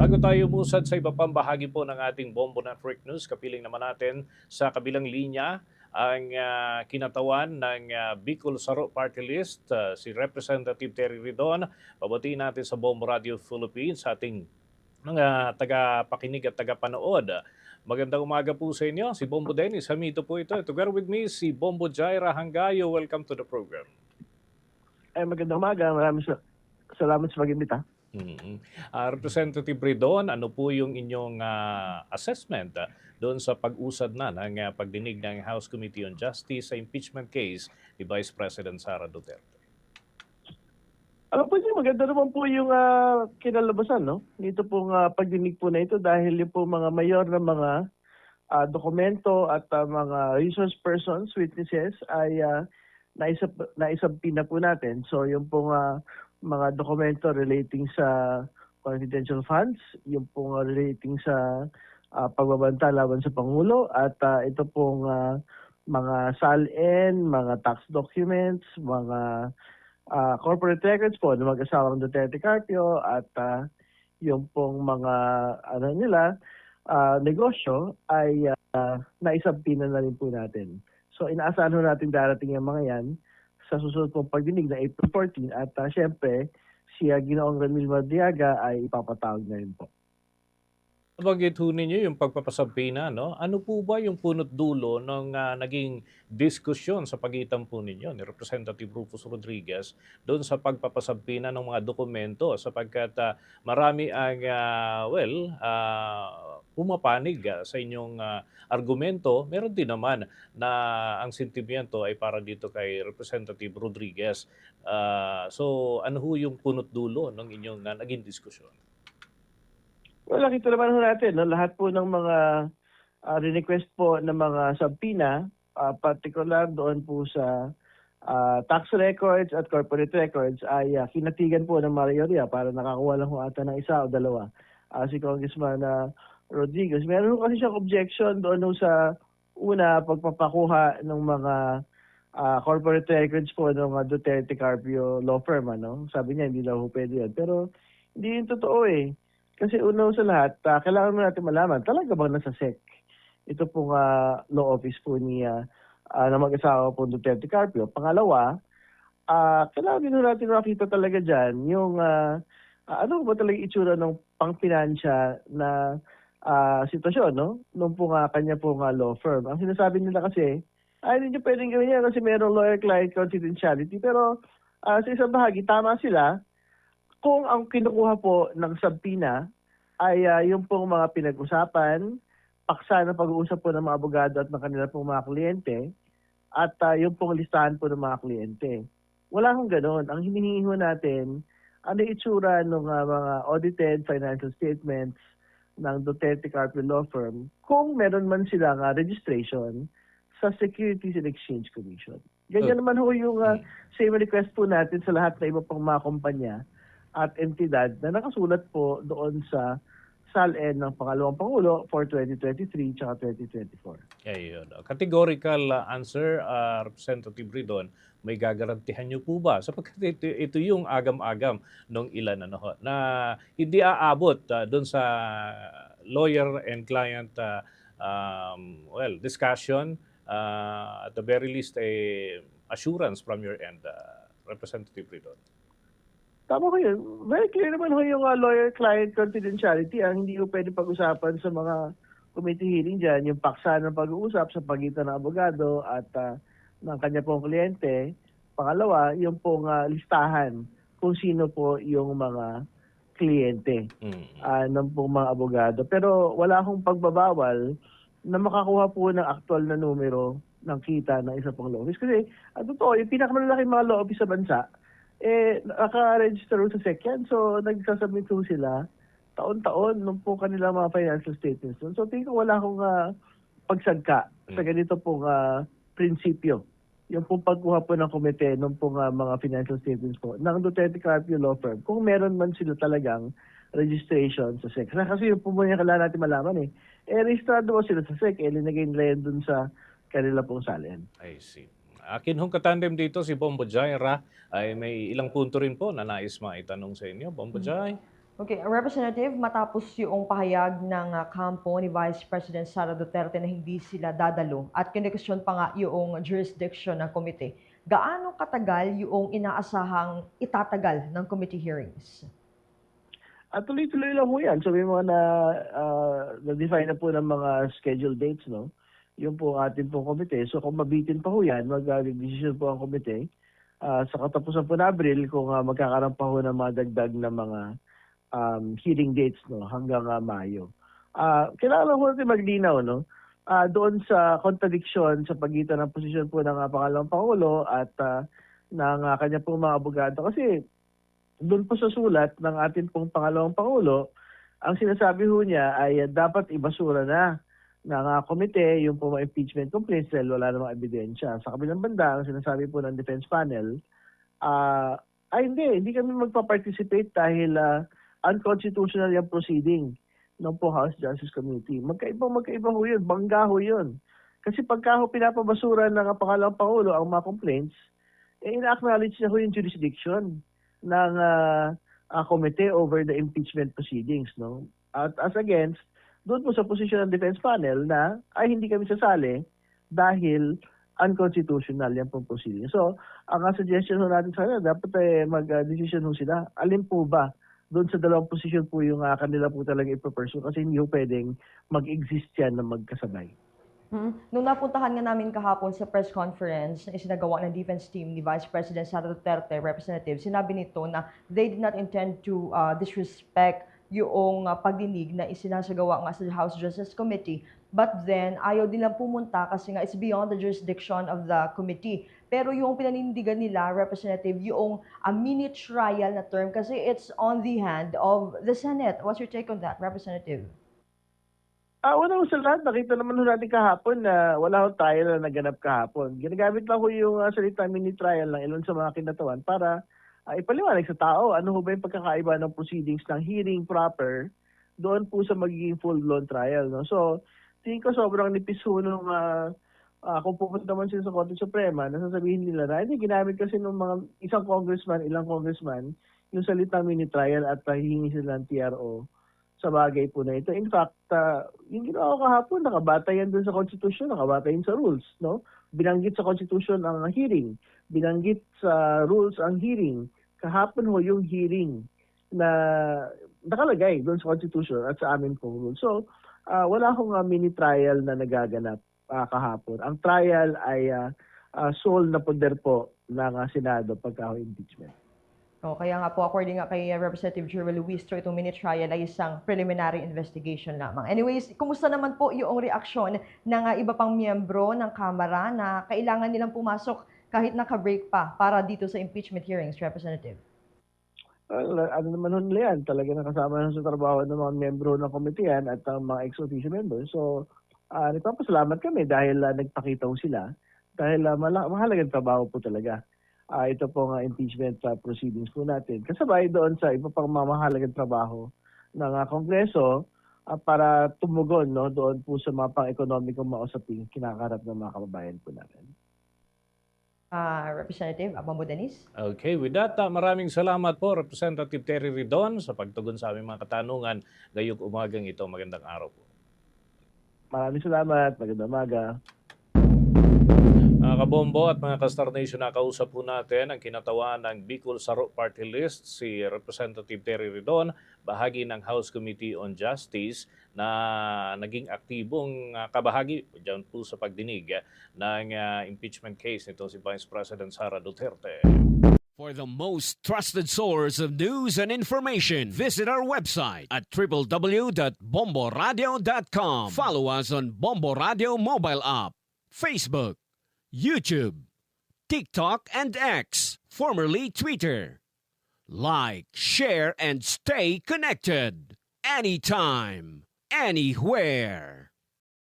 Bago tayo umusad sa iba pang bahagi po ng ating Bombo Network News, kapiling naman natin sa kabilang linya ang kinatawan ng Bicol Saro Party List, si Representative Terry Ridon. Pabatiin natin sa Bombo Radio Philippines sa ating mga tagapakinig at tagapanood. Magandang umaga po sa inyo. Si Bombo Dennis, Hamito po ito. Together with me, si Bombo Jaira Hangayo. Welcome to the program. Magandang umaga. Maraming salamat sa pag-imbita. Representative Ridon, ano po yung inyong assessment doon sa pag-usad na ng pagdinig ng House Committee on Justice sa impeachment case ni Vice President Sara Duterte? Alam po niyo, maganda naman po yung kinalabasan, no? Dito pong pagdinig po na ito dahil yung po mga mayor na mga dokumento at mga resource persons, witnesses ay naisabpina po natin. So yung pong mga dokumento relating sa confidential funds, yung pong relating sa pagbabanta laban sa Pangulo at ito pong mga SALN, mga tax documents, mga corporate records po ng mag-asawang Duterte Carpio at yung pong mga negosyo ay naisabpina na rin po natin. So inaasahan natin darating yung mga yan sa susunod pong pagdinig na April 14 at syempre si Ginoong Ramil Mardiaga ay ipapatawag na rin po. Nabanggit ho ninyo yung pagpapasabpina, no? Ano po ba yung punot dulo ng naging diskusyon sa pagitan po ninyo ni Representative Rufus Rodriguez doon sa pagpapasabpina ng mga dokumento sapagkat marami ang, pumapanig sa inyong argumento. Meron din naman na ang sentimiento ay para dito kay Representative Rodriguez. So ano ho yung punot dulo ng inyong naging diskusyon? Well, nakita naman natin, no? Lahat po ng mga request po ng mga subpoena, particular doon po sa tax records at corporate records ay kinatigan po ng mayorya para nakakuha lang ho ata ng isa o dalawa. Si Congressman Rodriguez. Meron kasi siyang objection doon sa una pagpapakuha ng mga corporate records po ng Duterte Carpio law firm. Ano? Sabi niya hindi daw pwede yan. Pero hindi yun totoo eh. Kasi una sa lahat, kailangan mo natin malaman, talaga bang nasa SEC? Ito pong law office po niya na mag-asawa po Duterte Carpio. Pangalawa, kailangan din natin makita talaga dyan yung ano ba talaga itsura ng pangpinansya na sitwasyon, no? Nung po kanya po law firm. Ang sinasabi nila kasi, ay hindi nyo pwedeng gawin yan kasi mayroong lawyer-client confidentiality. Pero sa isang bahagi, tama sila kung ang kinukuha po ng subpoena ay yung pong mga pinag-usapan, paksa na pag-uusap po ng mga abogado at ng kanila pong mga kliyente, at yung pong listahan po ng mga kliyente. Wala hong ganoon. Ang hinihingi natin, ano itsura ng mga audited financial statements ng Duterte Carpio Law Firm kung meron man silang registration sa Securities and Exchange Commission. Ganyan naman ho yung same request po natin sa lahat na iba pang mga kumpanya at entidad na nakasulat po doon sa SALN ng pangalawang Pangulo for 2023 at 2024. Ayun. Categorical answer, Representative Ridon, may gagarantihan niyo po ba? Sapagkat ito yung agam-agam ng ilan na hindi aabot doon sa lawyer and client discussion, at the very least assurance from your end, Representative Ridon. Tama ko yun. Very clear naman ho yung lawyer-client confidentiality. Ang hindi ko pwede pag-usapan sa mga committee hearing dyan, yung paksa ng pag-uusap sa pagitan ng abogado at ng kanya pong kliyente. Pangalawa, yung pong listahan kung sino po yung mga kliyente ng pong mga abogado. Pero wala akong pagbabawal na makakuha po ng aktual na numero ng kita ng isa pong law office. Kasi totoo, yung pinakamalalaking mga law office sa bansa, naka-register sa SEC yan. So, nagsasubmit po sila taon-taon nung po kanilang mga financial statements. So, tingin ko wala akong pagsagka sa ganito pong prinsipyo. Yung pong pagkuha po ng komite nung pong mga financial statements po ng Duterte Carpio Law Firm, kung meron man sila talagang registration sa SEC. Kasi yung po muna kailangan natin malaman registrado ba sila sa SEC? Linagay nila yan dun sa kanila pong SALN. I see. Akin hong katandem dito si Bombo Jaira ay may ilang punto rin po na nais maitanong sa inyo. Bombo Jai. Okay, Representative, matapos yung pahayag ng kampo ni Vice President Sara Duterte na hindi sila dadalo at kinekesyon pa nga yung jurisdiction ng komite, gaano katagal yung inaasahang itatagal ng committee hearings? At tuloy-tuloy lang po yan. So may mga na-define na po ng mga scheduled dates, no? Yung po ating pong komite. So kung mabitin pa po yan, mag-decision po ang komite. Sa katapusan po na Abril, kung magkakaroon pa po ng mga dagdag na mga hearing dates, no, hanggang Mayo. Kailangan po natin maglinaw, no? Doon sa contradiction sa pagitan ng posisyon po ng pangalawang Pangulo at ng kanya pong mga abogado. Kasi doon po sa sulat ng ating pong pangalawang Pangulo, ang sinasabi ho niya ay dapat ibasura na ng komite yung po mga impeachment complaints dahil wala namang ebidensya. Sa kabilang banda, ang sinasabi po ng defense panel, hindi kami magpa-participate dahil unconstitutional yung proceeding ng po House Justice Committee. Magkaiba ho yun, bangga ho yun. Kasi pagka ho pinapabasura ng pangalawang Pangulo ang mga complaints, ina-acknowledge na ho yung jurisdiction ng komite over the impeachment proceedings. No? At as against, doon po sa posisyon ng defense panel na ay hindi kami sasali dahil unconstitutional yan pong proceeding. So, ang suggestion ho natin sa kanila, dapat mag-decision ho sila. Alin po ba doon sa dalawang posisyon po yung kanila po talaga ipapursue kasi hindi ho pwedeng mag-exist yan na magkasabay. Nung napuntahan nga namin kahapon sa press conference na isinagawa ng defense team ni Vice President Sara Duterte, Representative, sinabi nito na they did not intend to disrespect yung pagdinig na isinasagawa nga sa House Justice Committee. But then, ayaw nilang pumunta kasi nga it's beyond the jurisdiction of the committee. Pero yung pinanindigan nila, Representative, yung mini trial na term kasi it's on the hand of the Senate. What's your take on that, Representative? Una ko sa lahat, nakita naman ho natin kahapon na wala ho trial na naganap kahapon. Ginagamit lang ko yung salita mini trial ng ilan sa mga kinatawan para ipaliwanag sa tao ano ho ba yung pagkakaiba ng proceedings ng hearing proper doon po sa magiging full-blown trial. No? So, tingin ko sobrang nipis ho nung kung pupunta naman sila sa Korte Suprema, nasasabihin nila na hindi ginamit kasi ng mga ilang congressman, yung salita mini trial at hihingi sila ng TRO sa bagay po na ito. In fact, yung ginawa ko kahapon, nakabata yan dun sa Constitution, nakabata yan sa rules. No? Binanggit sa Constitution ang hearing, binanggit sa rules ang hearing. Kahapon ho yung hearing na nakalagay doon sa Constitution at sa amin pong rules. So, wala akong mini trial na nagaganap kahapon. Ang trial ay sole na poder po ng Senado pagka impeachment. Kaya nga po, according nga kay Representative Jerwel Luistro, itong mini trial ay isang preliminary investigation lamang. Anyways, kumusta naman po yung reaksyon ng iba pang miyembro ng Kamara na kailangan nilang pumasok kahit naka-break pa para dito sa impeachment hearings, Representative? Ano naman nun nila yan, talaga nakasama na sa trabaho ng mga miyembro ng komiteyan at ang mga ex-officio members. So, nagpapasalamat kami dahil nagpakita ho sila. Dahil mahalagang trabaho po talaga. Ito pong impeachment proceedings po natin. Kasabay doon sa iba pang mahalagang trabaho ng Kongreso para tumugon doon po sa mga pang-ekonomikong mausaping kinakarap ng mga kababayan po natin. Representative Abambo Dennis? Okay, with that, maraming salamat po Representative Terry Ridon sa pagtugon sa aming mga katanungan ngayong umagang ito. Magandang araw po. Maraming salamat. Magandang umaga. Mga kabombo at mga ka-Star Nation, nakausap po natin ang kinatawan ng Bicol Saro Party List, si Representative Terry Ridon, bahagi ng House Committee on Justice na naging aktibong kabahagi dyan po sa pagdinig ng impeachment case nito si Vice President Sara Duterte. For the most trusted source of news and information, visit our website at www.bomboradio.com. Follow us on Bombo Radio mobile app, Facebook, YouTube, TikTok, and X, formerly Twitter. Like, share, and stay connected. Anytime, anywhere.